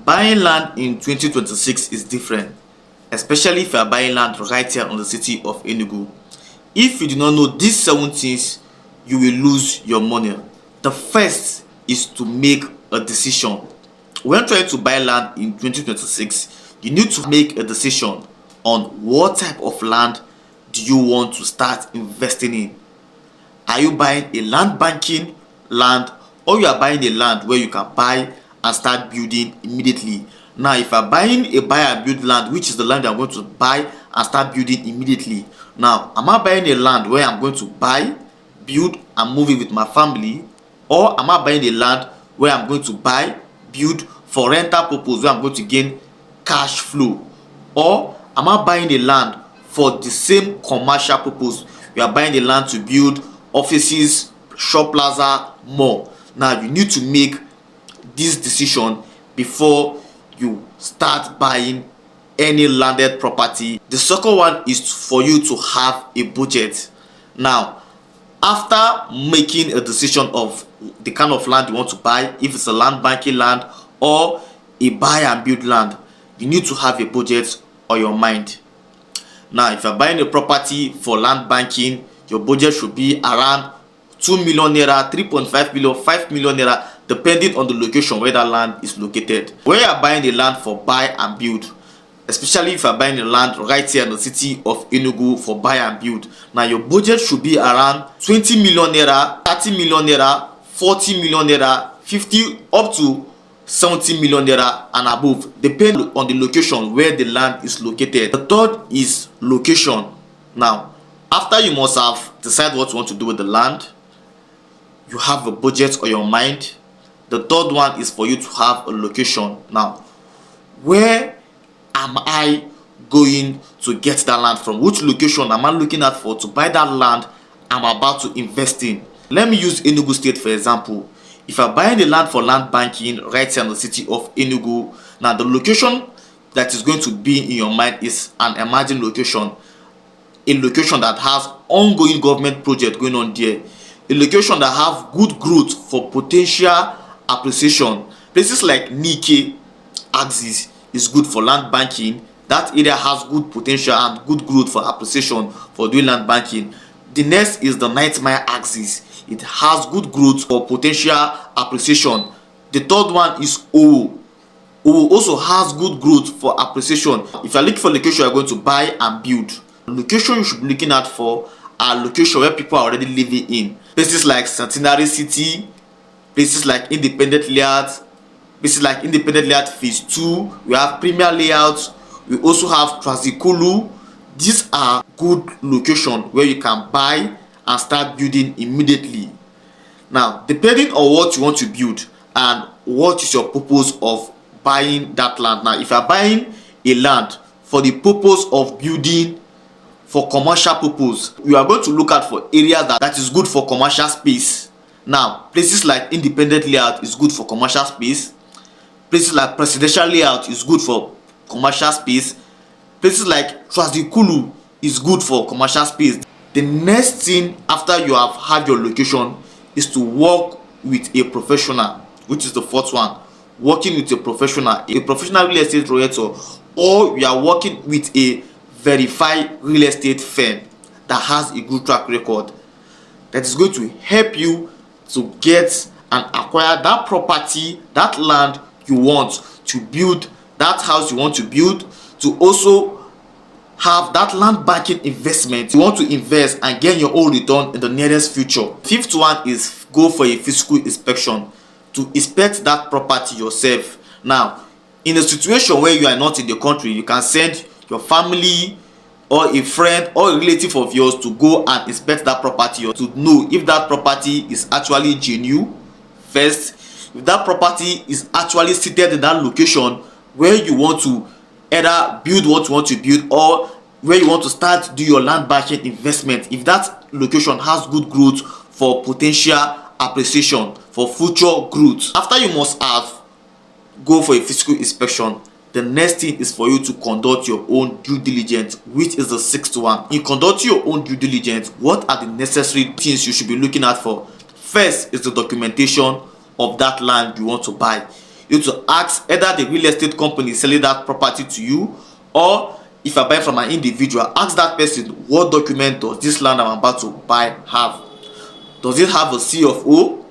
Buying land in 2026 is different, especially if you are buying land right here on the city of Enugu. If you do not know these 7 things, you will lose your money. The first is to make a decision. When trying to buy land in 2026, you need to make a decision on what type of land do you want to start investing in. Are you buying a land banking land, or you are buying a land where you can buy and start building immediately? Now, if you are buying a buy and build land, which is the land I'm going to buy and start building immediately. Now, am I buying a land where I'm going to buy, build and move in with my family, or am I buying a land where I'm going to buy, build for rental purpose, where I'm going to gain cash flow? Or am I buying a land for the same commercial purpose? You are buying a land to build offices, shop plaza, mall. Now, you need to make this decision before you start buying any landed property. The second one is for you to have a budget. Now, after making a decision of the kind of land you want to buy, if it's a land banking land or a buy and build land, you need to have a budget on your mind. Now, if you're buying a property for land banking, your budget should be around 2 million naira, 3.5 million, 5 million naira, depending on the location where that land is located. When you are buying the land for buy and build, especially if you are buying the land right here in the city of Enugu for buy and build, now your budget should be around 20 million naira, 30 million naira, 40 million naira, 50 up to 70 million naira and above, depending on the location where the land is located. The third is location. Now, after you must have decided what you want to do with the land, you have a budget on your mind. The third one is for you to have a location. Now, where am I going to get that land from? Which location am I looking at for to buy that land I'm about to invest in? Let me use Enugu State for example. If you're buying the land for land banking right here in the city of Enugu, now the location that is going to be in your mind is an emerging location, a location that has ongoing government project going on there, a location that have good growth for potential appreciation. Places like Nike axis is good for land banking. That area has good potential and good growth for appreciation for doing land banking. The next is the 9 mile axis. It has good growth for potential appreciation. The third one is Owo. Owo also has good growth for appreciation. If you are looking for location you are going to buy and build, location you should be looking at for are location where people are already living in. Places like Centenary City, places like Independent Layout, places like Independent Layout Phase 2, we have Premier Layout, we also have Trazikulu. These are good locations where you can buy and start building immediately. Now, depending on what you want to build and what is your purpose of buying that land. Now, if you are buying a land for the purpose of building for commercial purpose, you are going to look out for areas that is good for commercial space. Now, places like Independent Layout is good for commercial space. Places like Presidential Layout is good for commercial space. Places like Trazikulu is good for commercial space. The next thing after you have had your location is to work with a professional, which is the fourth one. Working with a professional real estate realtor, or you are working with a verified real estate firm that has a good track record that is going to help you to get and acquire that property, that land you want to build, that house you want to build, to also have that land banking investment you want to invest and get your own return in the nearest future. Fifth one is go for a physical inspection to inspect that property yourself. Now, in a situation where you are not in the country, you can send your family or a friend or a relative of yours to go and inspect that property, or to know if that property is actually genuine first, if that property is actually seated in that location where you want to either build what you want to build or where you want to start do your land banking investment, if that location has good growth for potential appreciation for future growth. After you must have go for a physical inspection, the next thing is for you to conduct your own due diligence, which is the sixth one. In conducting your own due diligence, what are the necessary things you should be looking at for? First is the documentation of that land you want to buy. You need to ask either the real estate company selling that property to you, or if you are buying from an individual, ask that person, what document does this land I'm about to buy have? Does it have a C of O,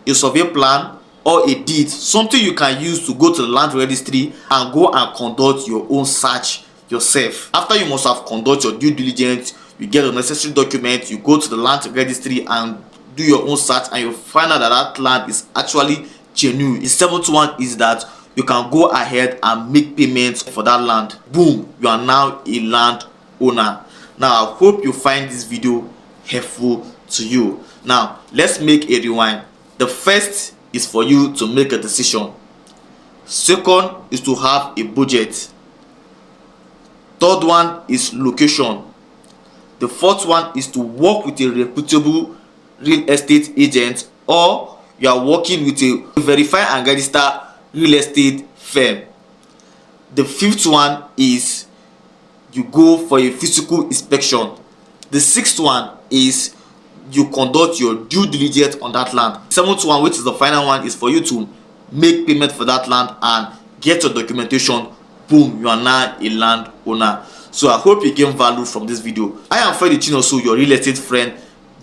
a survey plan, or a deed? Something you can use to go to the land registry and go and conduct your own search yourself. After you must have conduct your due diligence, you get the necessary document, you go to the land registry and do your own search, and you find out that that land is actually genuine. The seventh one is that you can go ahead and make payments for that land. Boom, you are now a land owner. Now I hope you find this video helpful to you. Now let's make a rewind. The first is for you to make a decision. Second is to have a budget. Third one is location. The fourth one is to work with a reputable real estate agent, or you are working with a verified and registered real estate firm. The fifth one is you go for a physical inspection. The sixth one is you conduct your due diligence on that land. The seventh one, which is the final one, is for you to make payment for that land and get your documentation. Boom, you are now a land owner. So I hope you gain value from this video. I am Freddy Chinoso, your real estate friend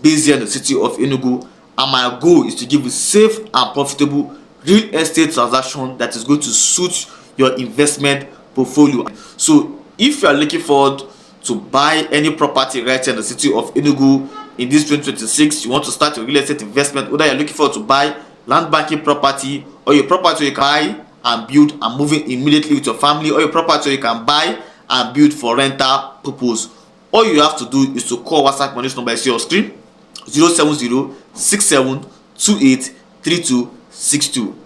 based here in the city of Enugu, and my goal is to give you safe and profitable real estate transaction that is going to suit your investment portfolio. So if you are looking forward to buy any property right here in the city of Enugu in this 2026, you want to start your real estate investment, whether you're looking forward to buy land banking property, or your property you can buy and build and move in immediately with your family, or your property you can buy and build for rental purpose, all you have to do is to call WhatsApp on this number you see on screen, 070 67 28 3262.